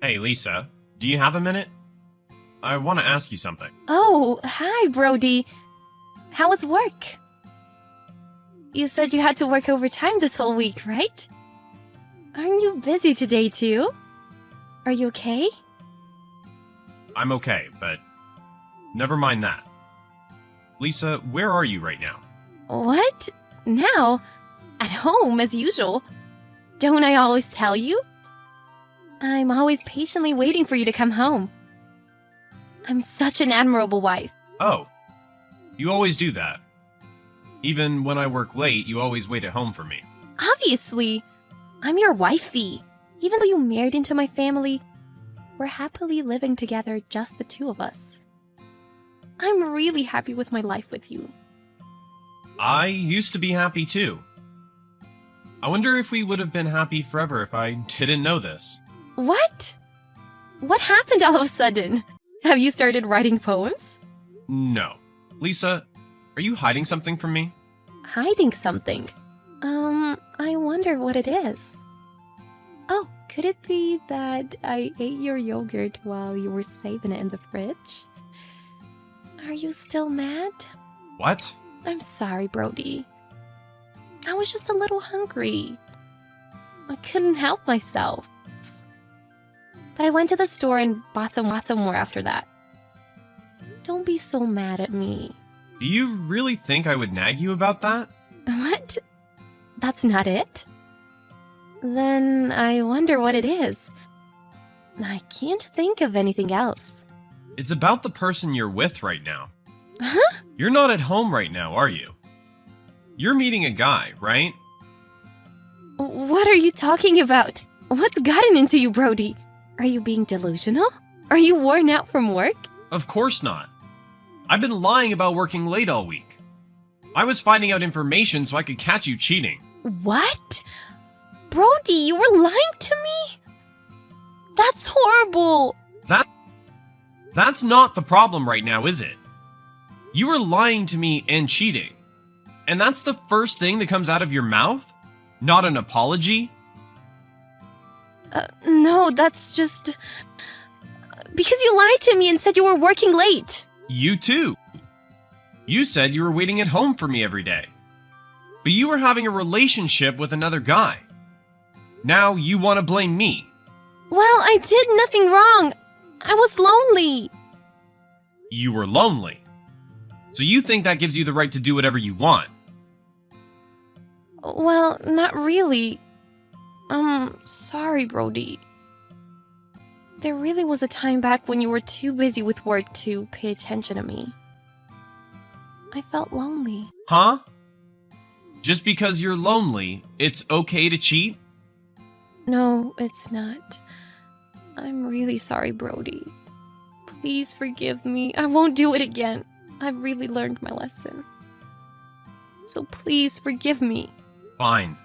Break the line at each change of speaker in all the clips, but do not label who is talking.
Hey, Lisa, do you have a minute? I want to ask you something.
Oh, hi, Brody. How was work? You said you had to work overtime this whole week, right? Aren't you busy today, too? Are you okay?
I'm okay, but never mind that. Lisa, where are you right now?
What? Now? At home, as usual. Don't I always tell you? I'm always patiently waiting for you to come home. I'm such an admirable wife.
Oh, you always do that. Even when I work late, you always wait at home for me.
Obviously, I'm your wifey. Even though you married into my family, we're happily living together, just the two of us. I'm really happy with my life with you.
I used to be happy too. I wonder if we would have been happy forever if I didn't know this.
What? What happened all of a sudden? Have you started writing poems?
No. Lisa, are you hiding something from me?
Hiding something? I wonder what it is. Oh, could it be that I ate your yogurt while you were saving it in the fridge? Are you still mad?
What?
I'm sorry, Brody. I was just a little hungry. I couldn't help myself. But I went to the store and bought some more after that. Don't be so mad at me.
Do you really think I would nag you about that?
What? That's not it? Then I wonder what it is. I can't think of anything else.
It's about the person you're with right now.
Huh?
You're not at home right now, are you? You're meeting a guy, right?
What are you talking about? What's gotten into you, Brody? Are you being delusional? Are you worn out from work?
Of course not. I've been lying about working late all week. I was finding out information so I could catch you cheating.
What? Brody, you were lying to me? That's horrible.
That's not the problem right now, is it? You were lying to me and cheating. And that's the first thing that comes out of your mouth? Not an apology?
No, that's just... Because you lied to me and said you were working late.
You too. You said you were waiting at home for me every day. But you were having a relationship with another guy. Now you want to blame me.
Well, I did nothing wrong. I was lonely.
You were lonely. So you think that gives you the right to do whatever you want.
Well, not really. Sorry, Brody. There really was a time back when you were too busy with work to pay attention to me. I felt lonely.
Huh? Just because you're lonely, it's okay to cheat?
No, it's not. I'm really sorry, Brody. Please forgive me. I won't do it again. I've really learned my lesson. So please forgive me.
Fine.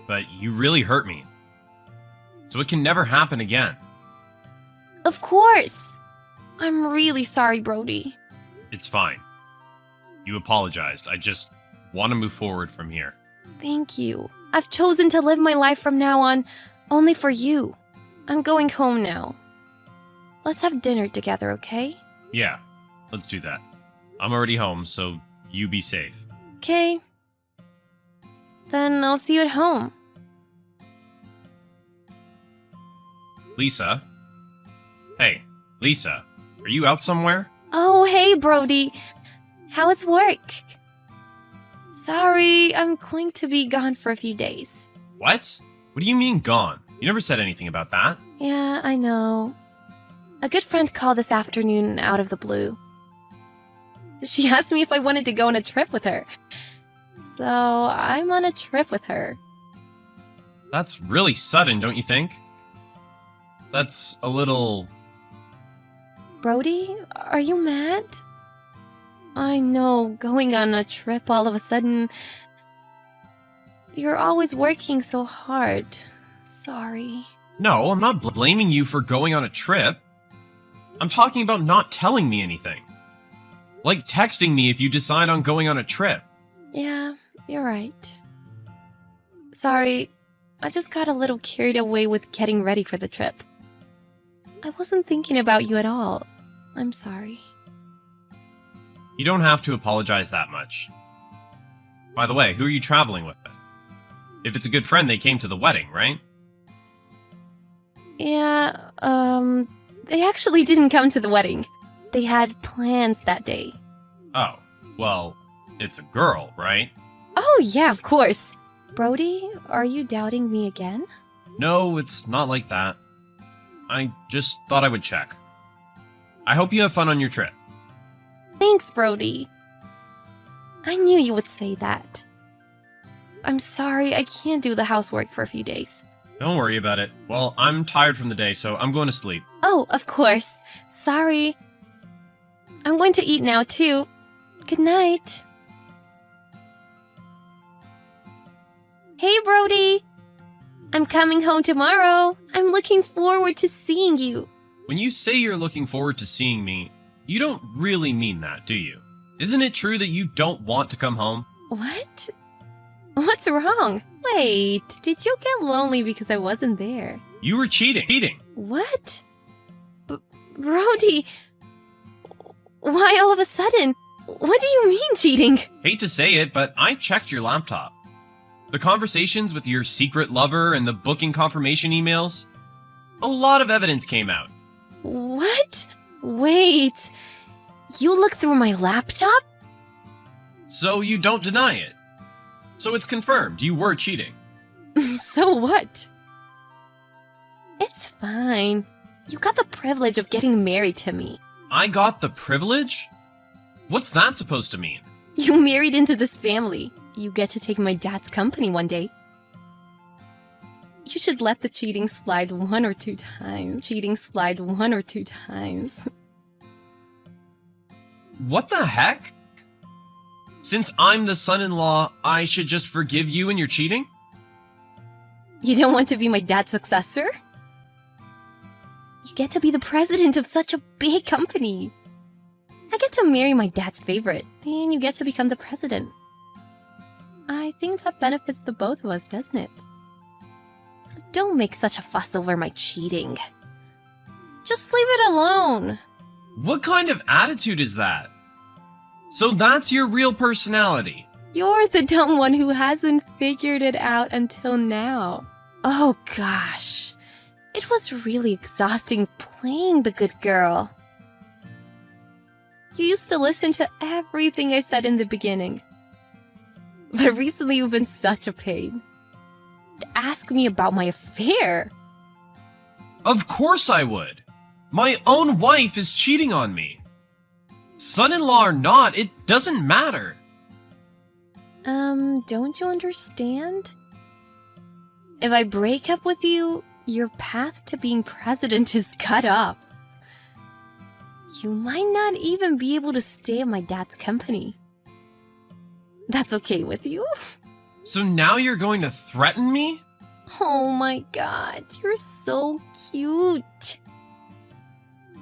But you really hurt me. So it can never happen again.
Of course! I'm really sorry, Brody.
It's fine. You apologized. I just want to move forward from here.
Thank you. I've chosen to live my life from now on only for you. I'm going home now. Let's have dinner together, okay?
Yeah, let's do that. I'm already home, so you be safe.
Okay. Then I'll see you at home.
Lisa? Hey, Lisa, are you out somewhere?
Oh, hey, Brody. How is work? Sorry, I'm going to be gone for a few days.
What? What do you mean gone? You never said anything about that.
Yeah, I know. A good friend called this afternoon out of the blue. She asked me if I wanted to go on a trip with her. So, I'm on a trip with her.
That's really sudden, don't you think? That's a little...
Brody, are you mad? I know, going on a trip all of a sudden... You're always working so hard. Sorry.
No, I'm not blaming you for going on a trip. I'm talking about not telling me anything. Like texting me if you decide on going on a trip.
Yeah, you're right. Sorry, I just got a little carried away with getting ready for the trip. I wasn't thinking about you at all. I'm sorry.
You don't have to apologize that much. By the way, who are you traveling with? If it's a good friend, they came to the wedding, right?
Yeah, they actually didn't come to the wedding. They had plans that day.
Oh, well, it's a girl, right?
Oh, yeah, of course. Brody, are you doubting me again?
No, it's not like that. I just thought I would check. I hope you have fun on your trip.
Thanks, Brody. I knew you would say that. I'm sorry, I can't do the housework for a few days.
Don't worry about it. Well, I'm tired from the day, so I'm going to sleep.
Oh, of course. Sorry. I'm going to eat now, too. Good night. Hey, Brody. I'm coming home tomorrow. I'm looking forward to seeing you.
When you say you're looking forward to seeing me, you don't really mean that, do you? Isn't it true that you don't want to come home?
What? What's wrong? Wait, did you get lonely because I wasn't there?
You were cheating. Cheating.
What? Brody, why all of a sudden? What do you mean cheating?
Hate to say it, but I checked your laptop. The conversations with your secret lover and the booking confirmation emails. A lot of evidence came out.
What? Wait, you looked through my laptop?
So you don't deny it. So it's confirmed you were cheating.
So what? It's fine. You got the privilege of getting married to me.
I got the privilege? What's that supposed to mean?
You married into this family. You get to take my dad's company one day. You should let the cheating slide 1 or 2 times. Cheating slide 1 or 2 times.
What the heck? Since I'm the son-in-law, I should just forgive you and your cheating?
You don't want to be my dad's successor? You get to be the president of such a big company. I get to marry my dad's favorite, and you get to become the president. I think that benefits the both of us, doesn't it? So don't make such a fuss over my cheating. Just leave it alone.
What kind of attitude is that? So that's your real personality.
You're the dumb one who hasn't figured it out until now. Oh gosh. It was really exhausting playing the good girl. You used to listen to everything I said in the beginning. But recently you've been such a pain. Ask me about my affair.
Of course I would. My own wife is cheating on me. Son-in-law or not, it doesn't matter.
Don't you understand? If I break up with you, your path to being president is cut off. You might not even be able to stay at my dad's company. That's okay with you?
So now you're going to threaten me?
Oh my god, you're so cute.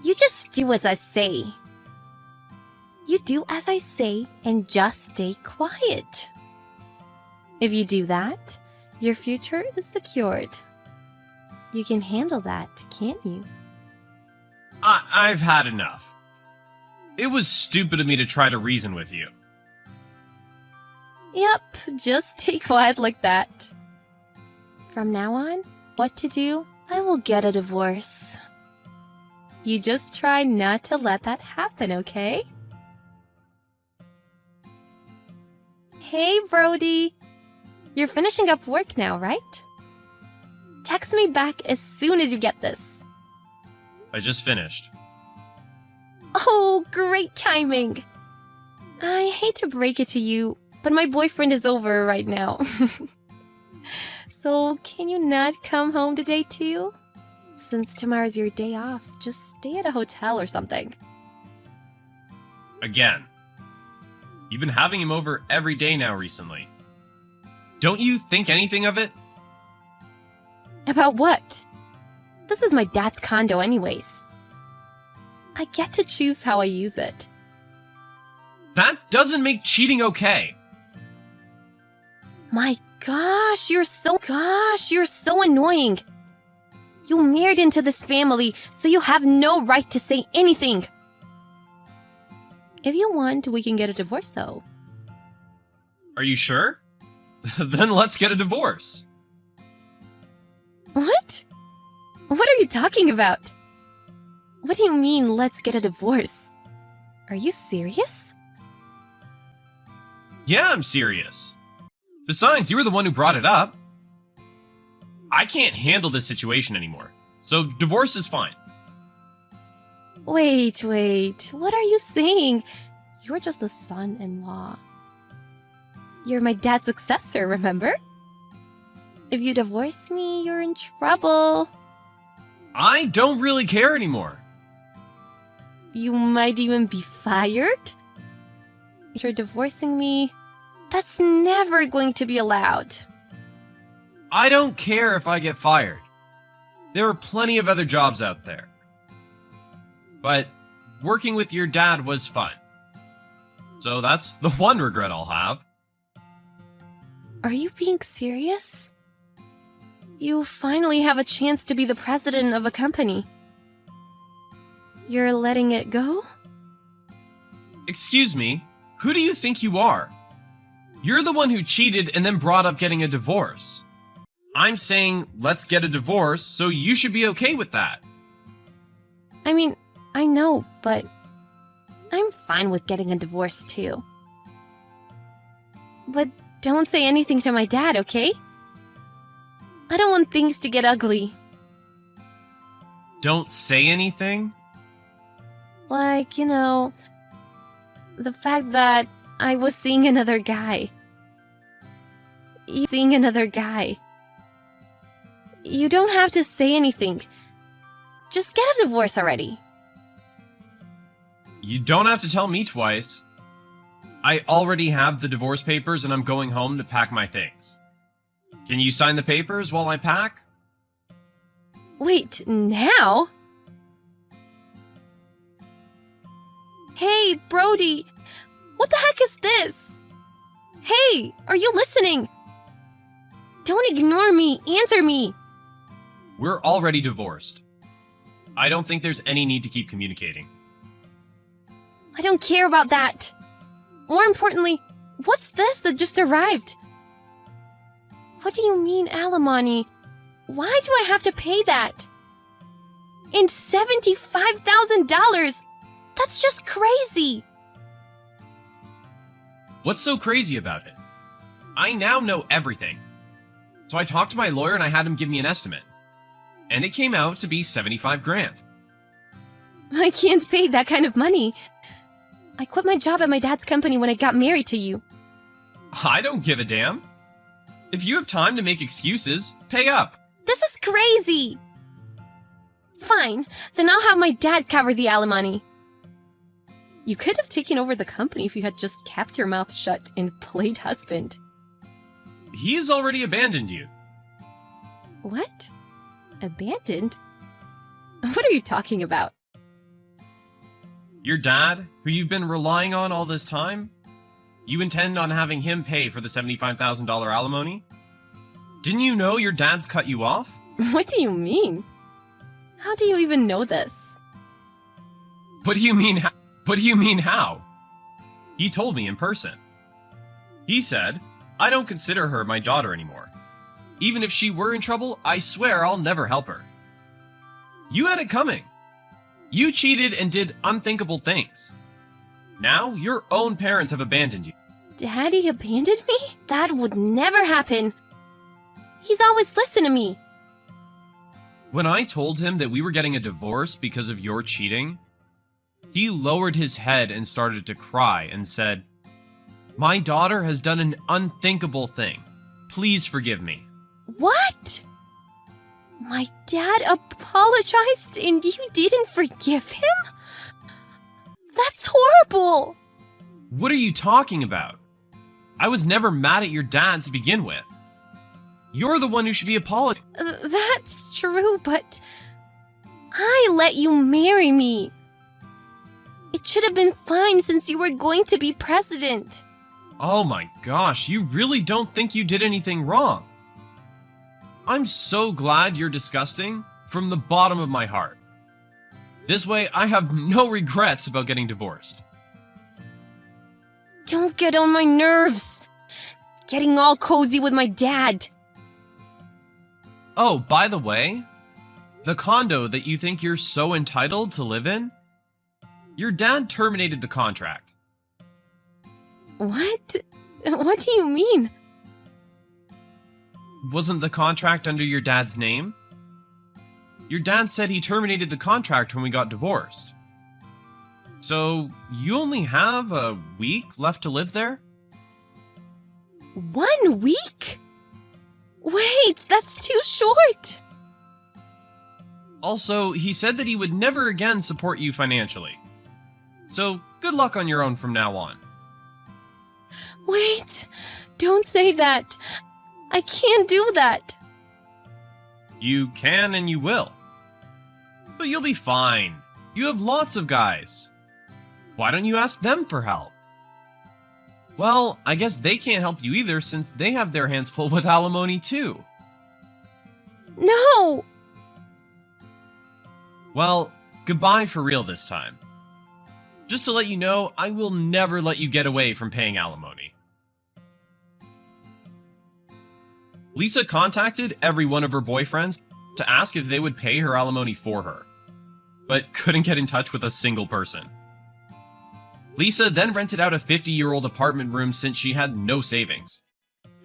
You just do as I say. You do as I say and just stay quiet. If you do that, your future is secured. You can handle that, can't you?
I've had enough. It was stupid of me to try to reason with you.
Yep, just stay quiet like that. From now on, what to do? I will get a divorce. You just try not to let that happen, okay? Hey, Brody. You're finishing up work now, right? Text me back as soon as you get this.
I just finished.
Oh, great timing. I hate to break it to you, but my boyfriend is over right now. So, can you not come home today too? Since tomorrow's your day off, just stay at a hotel or something.
Again. You've been having him over every day now recently. Don't you think anything of it?
About what? This is my dad's condo anyways. I get to choose how I use it.
That doesn't make cheating okay.
My gosh, you're so annoying. You married into this family, so you have no right to say anything. If you want, we can get a divorce, though.
Are you sure? Then let's get a divorce.
What? What are you talking about? What do you mean, let's get a divorce? Are you serious?
Yeah, I'm serious. Besides, you were the one who brought it up. I can't handle this situation anymore, so divorce is fine.
Wait. What are you saying? You're just the son-in-law. You're my dad's successor, remember? If you divorce me, you're in trouble.
I don't really care anymore.
You might even be fired. If you're divorcing me, that's never going to be allowed.
I don't care if I get fired. There are plenty of other jobs out there. But working with your dad was fun. So that's the one regret I'll have.
Are you being serious? You finally have a chance to be the president of a company. You're letting it go?
Excuse me, who do you think you are? You're the one who cheated and then brought up getting a divorce. I'm saying let's get a divorce, so you should be okay with that.
I mean, I know, but I'm fine with getting a divorce too. But don't say anything to my dad, okay? I don't want things to get ugly.
Don't say anything?
Like, the fact that I was seeing another guy. Seeing another guy. You don't have to say anything. Just get a divorce already.
You don't have to tell me twice. I already have the divorce papers and I'm going home to pack my things. Can you sign the papers while I pack?
Wait, now? Hey, Brody! What the heck is this? Hey, are you listening? Don't ignore me, answer me!
We're already divorced. I don't think there's any need to keep communicating.
I don't care about that. More importantly, what's this that just arrived? What do you mean, alimony? Why do I have to pay that? And $75,000! That's just crazy!
What's so crazy about it? I now know everything. So I talked to my lawyer and I had him give me an estimate. And it came out to be 75 grand.
I can't pay that kind of money. I quit my job at my dad's company when I got married to you.
I don't give a damn. If you have time to make excuses, pay up.
This is crazy! Fine, then I'll have my dad cover the alimony. You could have taken over the company if you had just kept your mouth shut and played husband.
He's already abandoned you.
What? Abandoned? What are you talking about?
Your dad, who you've been relying on all this time? You intend on having him pay for the $75,000 alimony? Didn't you know your dad's cut you off?
What do you mean? How do you even know this?
What do you mean how? He told me in person. He said, I don't consider her my daughter anymore. Even if she were in trouble, I swear I'll never help her. You had it coming. You cheated and did unthinkable things. Now, your own parents have abandoned you.
Daddy abandoned me? That would never happen. He's always listened to me.
When I told him that we were getting a divorce because of your cheating, he lowered his head and started to cry and said, My daughter has done an unthinkable thing. Please forgive me.
What? My dad apologized and you didn't forgive him? That's horrible!
What are you talking about? I was never mad at your dad to begin with. You're the one who should be apologizing.
That's true, but I let you marry me. It should have been fine since you were going to be president.
Oh my gosh, you really don't think you did anything wrong. I'm so glad you're disgusting, from the bottom of my heart. This way, I have no regrets about getting divorced.
Don't get on my nerves. Getting all cozy with my dad.
Oh, by the way, the condo that you think you're so entitled to live in, your dad terminated the contract.
What? What do you mean?
Wasn't the contract under your dad's name? Your dad said he terminated the contract when we got divorced. So, you only have a week left to live there?
1 week? Wait, that's too short.
Also, he said that he would never again support you financially. So, good luck on your own from now on.
Wait, don't say that. I can't do that.
You can and you will. But you'll be fine. You have lots of guys. Why don't you ask them for help? Well, I guess they can't help you either since they have their hands full with alimony too.
No!
Well, goodbye for real this time. Just to let you know, I will never let you get away from paying alimony. Lisa contacted every one of her boyfriends to ask if they would pay her alimony for her, but couldn't get in touch with a single person. Lisa then rented out a 50-year-old apartment room since she had no savings,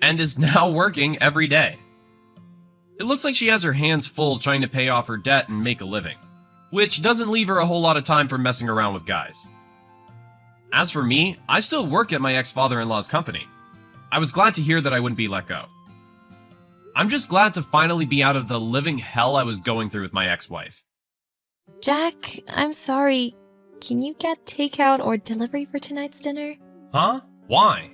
and is now working every day. It looks like she has her hands full trying to pay off her debt and make a living, which doesn't leave her a whole lot of time for messing around with guys. As for me, I still work at my ex-father-in-law's company. I was glad to hear that I wouldn't be let go. I'm just glad to finally be out of the living hell I was going through with my ex-wife.
Jack, I'm sorry. Can you get takeout or delivery for tonight's dinner?
Huh? Why?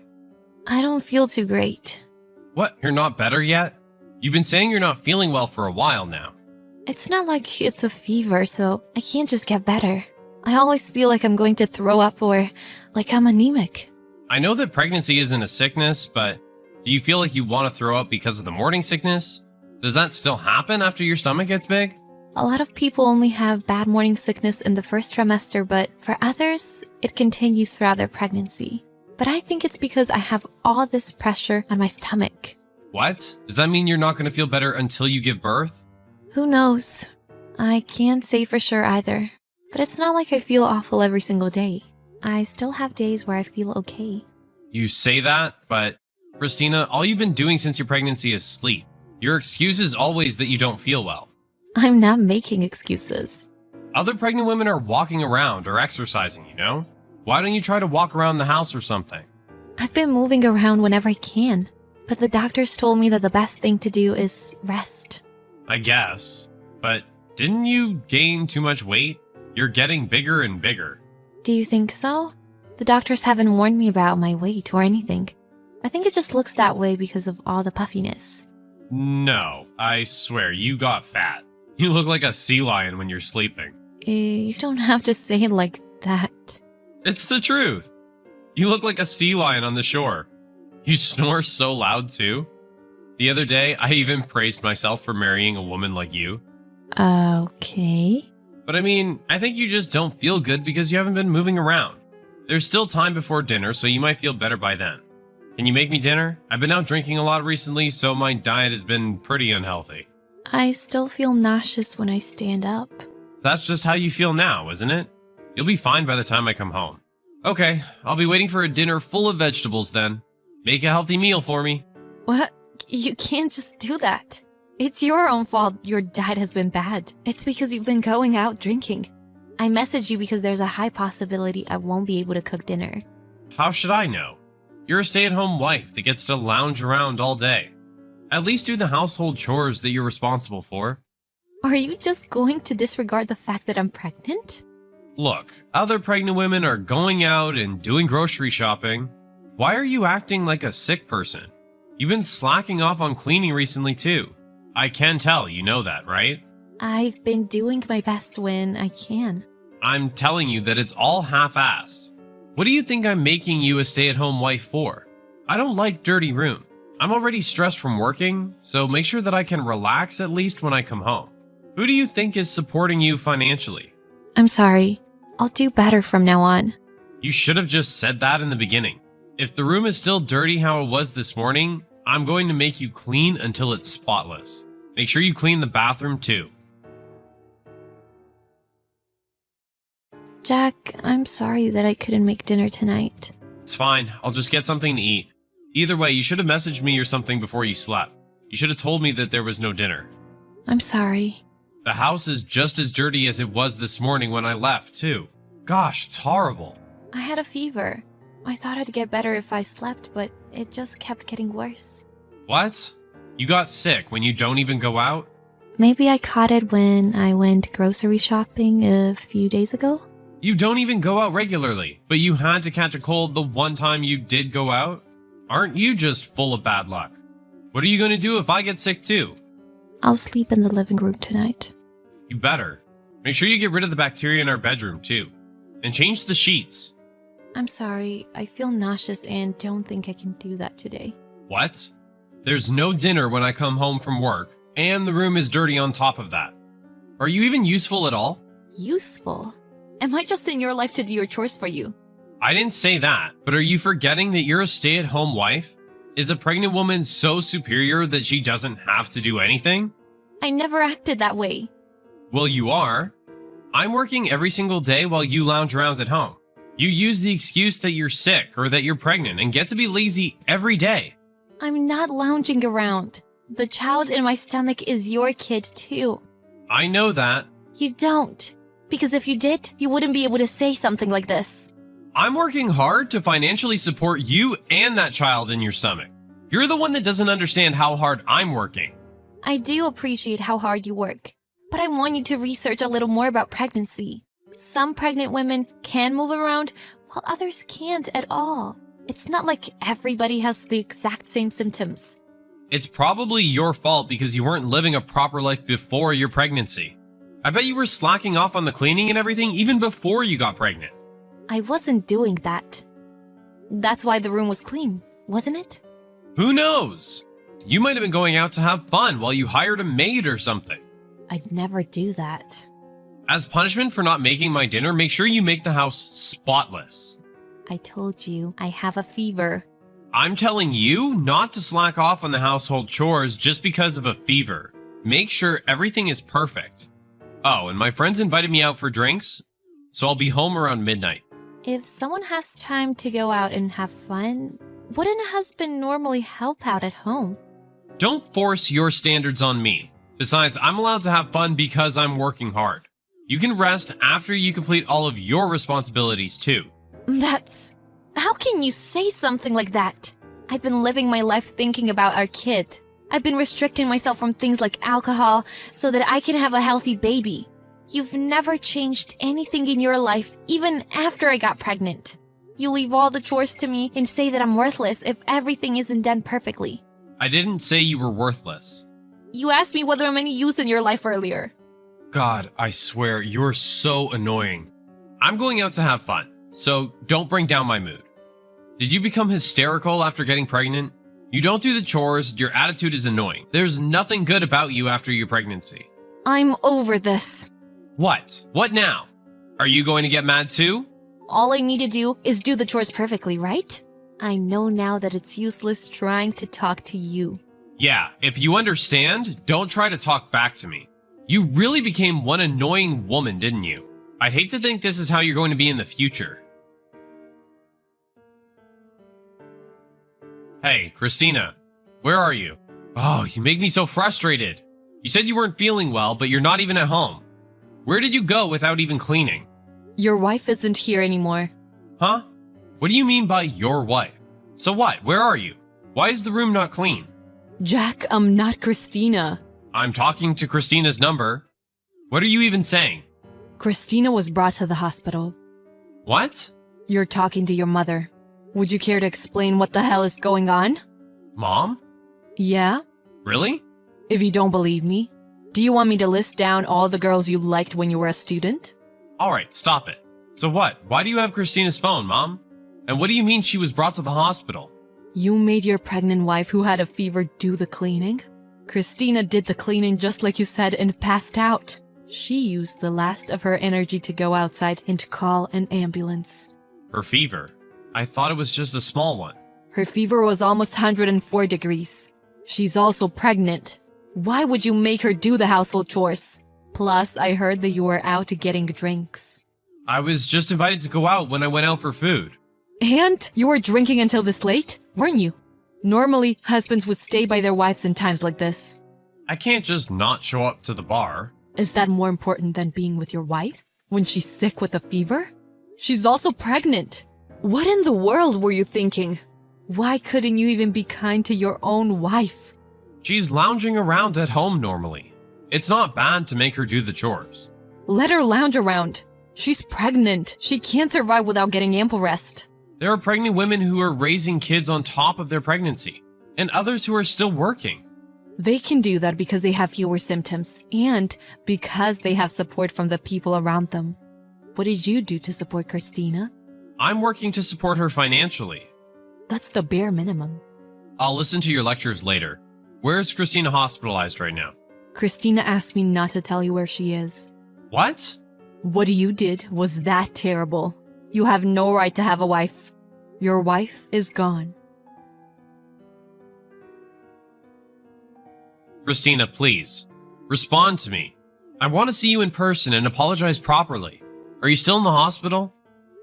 I don't feel too great.
What, you're not better yet? You've been saying you're not feeling well for a while now.
It's not like it's a fever, so I can't just get better. I always feel like I'm going to throw up or like I'm anemic.
I know that pregnancy isn't a sickness, but do you feel like you want to throw up because of the morning sickness? Does that still happen after your stomach gets big?
A lot of people only have bad morning sickness in the first trimester, but for others, it continues throughout their pregnancy. But I think it's because I have all this pressure on my stomach.
What? Does that mean you're not going to feel better until you give birth?
Who knows? I can't say for sure either. But it's not like I feel awful every single day. I still have days where I feel okay.
You say that, but Christina, all you've been doing since your pregnancy is sleep. Your excuse is always that you don't feel well.
I'm not making excuses.
Other pregnant women are walking around or exercising, you know? Why don't you try to walk around the house or something?
I've been moving around whenever I can, but the doctors told me that the best thing to do is rest.
I guess. But didn't you gain too much weight? You're getting bigger and bigger.
Do you think so? The doctors haven't warned me about my weight or anything. I think it just looks that way because of all the puffiness.
No, I swear, you got fat. You look like a sea lion when you're sleeping.
You don't have to say it like that.
It's the truth. You look like a sea lion on the shore. You snore so loud too. The other day, I even praised myself for marrying a woman like you.
Okay.
But I mean, I think you just don't feel good because you haven't been moving around. There's still time before dinner, so you might feel better by then. Can you make me dinner? I've been out drinking a lot recently, so my diet has been pretty unhealthy.
I still feel nauseous when I stand up.
That's just how you feel now, isn't it? You'll be fine by the time I come home. Okay, I'll be waiting for a dinner full of vegetables then. Make a healthy meal for me.
What? You can't just do that. It's your own fault your diet has been bad. It's because you've been going out drinking. I messaged you because there's a high possibility I won't be able to cook dinner.
How should I know? You're a stay-at-home wife that gets to lounge around all day. At least do the household chores that you're responsible for.
Are you just going to disregard the fact that I'm pregnant?
Look, other pregnant women are going out and doing grocery shopping. Why are you acting like a sick person? You've been slacking off on cleaning recently too. I can tell, you know that, right?
I've been doing my best when I can.
I'm telling you that it's all half-assed. What do you think I'm making you a stay-at-home wife for? I don't like dirty room. I'm already stressed from working, so make sure that I can relax at least when I come home. Who do you think is supporting you financially?
I'm sorry. I'll do better from now on.
You should have just said that in the beginning. If the room is still dirty how it was this morning, I'm going to make you clean until it's spotless. Make sure you clean the bathroom too.
Jack, I'm sorry that I couldn't make dinner tonight.
It's fine, I'll just get something to eat. Either way, you should have messaged me or something before you slept. You should have told me that there was no dinner.
I'm sorry.
The house is just as dirty as it was this morning when I left, too. Gosh, it's horrible.
I had a fever. I thought I'd get better if I slept, but it just kept getting worse.
What? You got sick when you don't even go out?
Maybe I caught it when I went grocery shopping a few days ago.
You don't even go out regularly, but you had to catch a cold the one time you did go out? Aren't you just full of bad luck? What are you going to do if I get sick too?
I'll sleep in the living room tonight.
You better. Make sure you get rid of the bacteria in our bedroom too. And change the sheets.
I'm sorry. I feel nauseous and don't think I can do that today.
What? There's no dinner when I come home from work, and the room is dirty on top of that. Are you even useful at all?
Useful? Am I just in your life to do your chores for you?
I didn't say that, but are you forgetting that you're a stay-at-home wife? Is a pregnant woman so superior that she doesn't have to do anything?
I never acted that way.
Well, you are. I'm working every single day while you lounge around at home. You use the excuse that you're sick or that you're pregnant and get to be lazy every day.
I'm not lounging around. The child in my stomach is your kid too.
I know that.
You don't. Because if you did, you wouldn't be able to say something like this.
I'm working hard to financially support you and that child in your stomach. You're the one that doesn't understand how hard I'm working.
I do appreciate how hard you work, but I want you to research a little more about pregnancy. Some pregnant women can move around, while others can't at all. It's not like everybody has the exact same symptoms.
It's probably your fault because you weren't living a proper life before your pregnancy. I bet you were slacking off on the cleaning and everything even before you got pregnant.
I wasn't doing that. That's why the room was clean, wasn't it?
Who knows? You might have been going out to have fun while you hired a maid or something.
I'd never do that.
As punishment for not making my dinner, make sure you make the house spotless.
I told you, I have a fever.
I'm telling you not to slack off on the household chores just because of a fever. Make sure everything is perfect. Oh, and my friends invited me out for drinks, so I'll be home around midnight.
If someone has time to go out and have fun, wouldn't a husband normally help out at home?
Don't force your standards on me. Besides, I'm allowed to have fun because I'm working hard. You can rest after you complete all of your responsibilities too.
That's... How can you say something like that? I've been living my life thinking about our kid. I've been restricting myself from things like alcohol so that I can have a healthy baby. You've never changed anything in your life, even after I got pregnant. You leave all the chores to me and say that I'm worthless if everything isn't done perfectly.
I didn't say you were worthless.
You asked me whether I'm any use in your life earlier.
God, I swear, you're so annoying. I'm going out to have fun, so don't bring down my mood. Did you become hysterical after getting pregnant? You don't do the chores, your attitude is annoying. There's nothing good about you after your pregnancy.
I'm over this.
What? What now? Are you going to get mad too?
All I need to do is do the chores perfectly, right? I know now that it's useless trying to talk to you.
Yeah, if you understand, don't try to talk back to me. You really became one annoying woman, didn't you? I'd hate to think this is how you're going to be in the future. Hey, Christina, where are you? Oh, you make me so frustrated. You said you weren't feeling well, but you're not even at home. Where did you go without even cleaning?
Your wife isn't here anymore.
Huh? What do you mean by your wife? So what? Where are you? Why is the room not clean?
Jack, I'm not Christina.
I'm talking to Christina's number. What are you even saying?
Christina was brought to the hospital.
What?
You're talking to your mother. Would you care to explain what the hell is going on?
Mom?
Yeah?
Really?
If you don't believe me, do you want me to list down all the girls you liked when you were a student?
Alright, stop it. So what? Why do you have Christina's phone, Mom? And what do you mean she was brought to the hospital?
You made your pregnant wife who had a fever do the cleaning?
Christina did the cleaning just like you said and passed out. She used the last of her energy to go outside and to call an ambulance.
Her fever. I thought it was just a small one.
Her fever was almost 104 degrees. She's also pregnant. Why would you make her do the household chores? Plus, I heard that you were out getting drinks.
I was just invited to go out when I went out for food.
And you were drinking until this late, weren't you? Normally, husbands would stay by their wives in times like this.
I can't just not show up to the bar.
Is that more important than being with your wife when she's sick with a fever? She's also pregnant. What in the world were you thinking? Why couldn't you even be kind to your own wife?
She's lounging around at home normally. It's not bad to make her do the chores.
Let her lounge around. She's pregnant. She can't survive without getting ample rest.
There are pregnant women who are raising kids on top of their pregnancy, and others who are still working.
They can do that because they have fewer symptoms and because they have support from the people around them. What did you do to support Christina?
I'm working to support her financially.
That's the bare minimum.
I'll listen to your lectures later. Where is Christina hospitalized right now?
Christina asked me not to tell you where she is.
What?
What you did was that terrible. You have no right to have a wife. Your wife is gone.
Christina, please. Respond to me. I want to see you in person and apologize properly. Are you still in the hospital?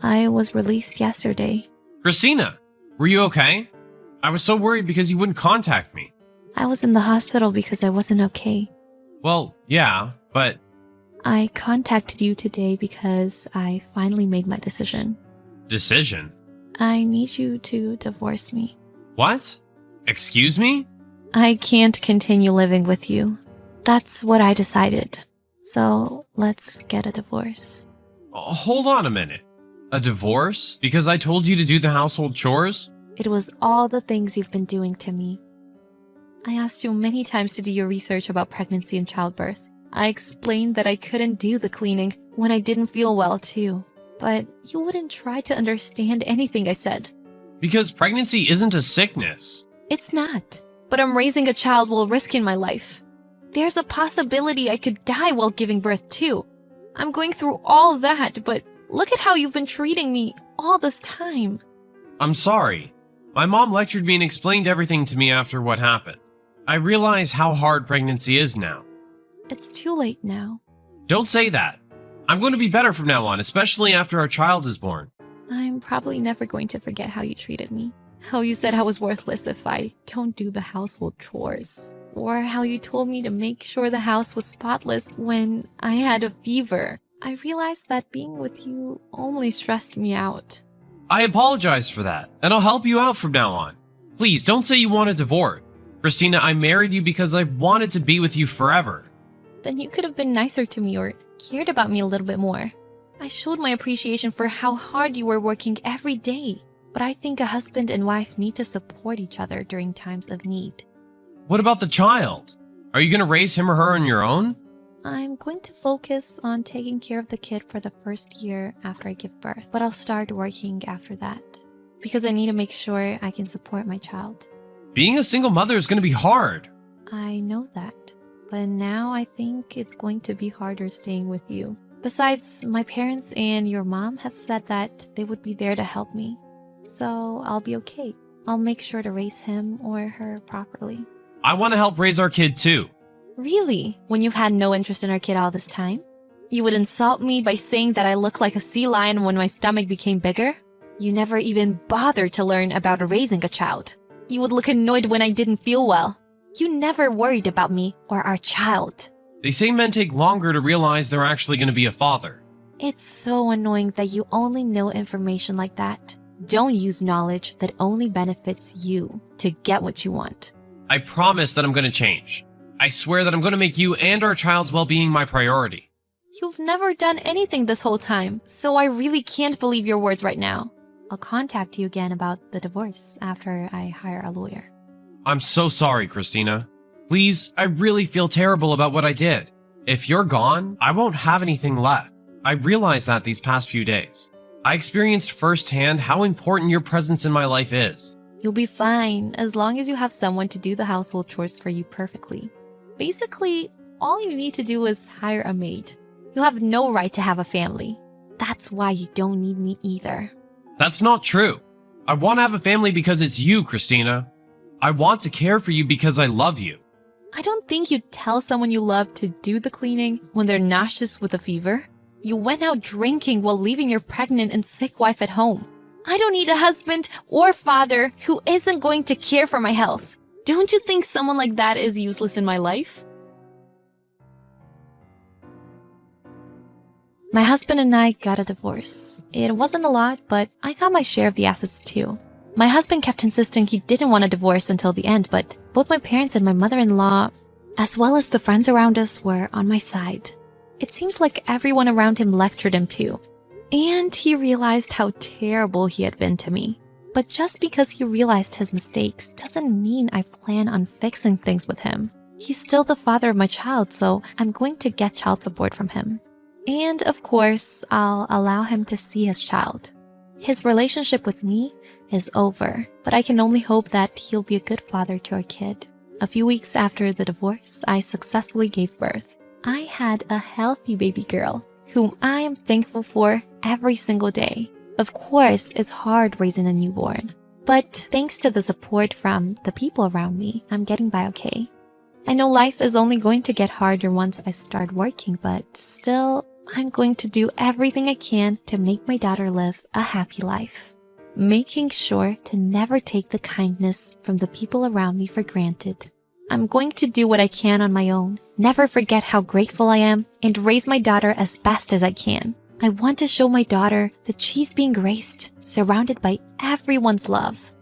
I was released yesterday.
Christina, were you okay? I was so worried because you wouldn't contact me.
I was in the hospital because I wasn't okay.
Well, yeah, but
I contacted you today because I finally made my decision.
decision?
I need you to divorce me.
What? Excuse me?
I can't continue living with you. That's what I decided. So let's get a divorce.
Hold on a minute. A divorce? Because I told you to do the household chores?
It was all the things you've been doing to me. I asked you many times to do your research about pregnancy and childbirth. I explained that I couldn't do the cleaning when I didn't feel well too. But you wouldn't try to understand anything I said.
Because pregnancy isn't a sickness.
It's not. But I'm raising a child while risking my life. There's a possibility I could die while giving birth too. I'm going through all that, but look at how you've been treating me all this time.
I'm sorry. My mom lectured me and explained everything to me after what happened. I realize how hard pregnancy is now.
It's too late now.
Don't say that. I'm going to be better from now on, especially after our child is born.
I'm probably never going to forget how you treated me. How you said I was worthless if I don't do the household chores. Or how you told me to make sure the house was spotless when I had a fever. I realized that being with you only stressed me out.
I apologize for that, and I'll help you out from now on. Please, don't say you want a divorce. Christina, I married you because I wanted to be with you forever.
Then you could have been nicer to me or cared about me a little bit more. I showed my appreciation for how hard you were working every day. But I think a husband and wife need to support each other during times of need.
What about the child? Are you going to raise him or her on your own?
I'm going to focus on taking care of the kid for the first year after I give birth, but I'll start working after that because I need to make sure I can support my child.
Being a single mother is going to be hard.
I know that, but now I think it's going to be harder staying with you. Besides, my parents and your mom have said that they would be there to help me. So I'll be okay. I'll make sure to raise him or her properly.
I want to help raise our kid too.
Really? When you've had no interest in our kid all this time? You would insult me by saying that I look like a sea lion when my stomach became bigger? You never even bothered to learn about raising a child. You would look annoyed when I didn't feel well. You never worried about me or our child.
They say men take longer to realize they're actually going to be a father.
It's so annoying that you only know information like that. Don't use knowledge that only benefits you to get what you want.
I promise that I'm going to change. I swear that I'm going to make you and our child's well-being my priority.
You've never done anything this whole time, so I really can't believe your words right now. I'll contact you again about the divorce after I hire a lawyer.
I'm so sorry, Christina. Please, I really feel terrible about what I did. If you're gone, I won't have anything left. I realized that these past few days. I experienced firsthand how important your presence in my life is.
You'll be fine as long as you have someone to do the household chores for you perfectly. Basically, all you need to do is hire a maid. You have no right to have a family. That's why you don't need me either.
That's not true. I want to have a family because it's you, Christina. I want to care for you because I love you.
I don't think you'd tell someone you love to do the cleaning when they're nauseous with a fever. You went out drinking while leaving your pregnant and sick wife at home. I don't need a husband or father who isn't going to care for my health. Don't you think someone like that is useless in my life? My husband and I got a divorce. It wasn't a lot, but I got my share of the assets too. My husband kept insisting he didn't want a divorce until the end, but both my parents and my mother-in-law, as well as the friends around us, were on my side. It seems like everyone around him lectured him too. And he realized how terrible he had been to me. But just because he realized his mistakes doesn't mean I plan on fixing things with him. He's still the father of my child, so I'm going to get child support from him. And of course, I'll allow him to see his child. His relationship with me is over, but I can only hope that he'll be a good father to our kid. A few weeks after the divorce, I successfully gave birth. I had a healthy baby girl, whom I am thankful for every single day. Of course, it's hard raising a newborn, but thanks to the support from the people around me, I'm getting by okay. I know life is only going to get harder once I start working, but still, I'm going to do everything I can to make my daughter live a happy life. Making sure to never take the kindness from the people around me for granted. I'm going to do what I can on my own, never forget how grateful I am, and raise my daughter as best as I can. I want to show my daughter that she's being graced, surrounded by everyone's love.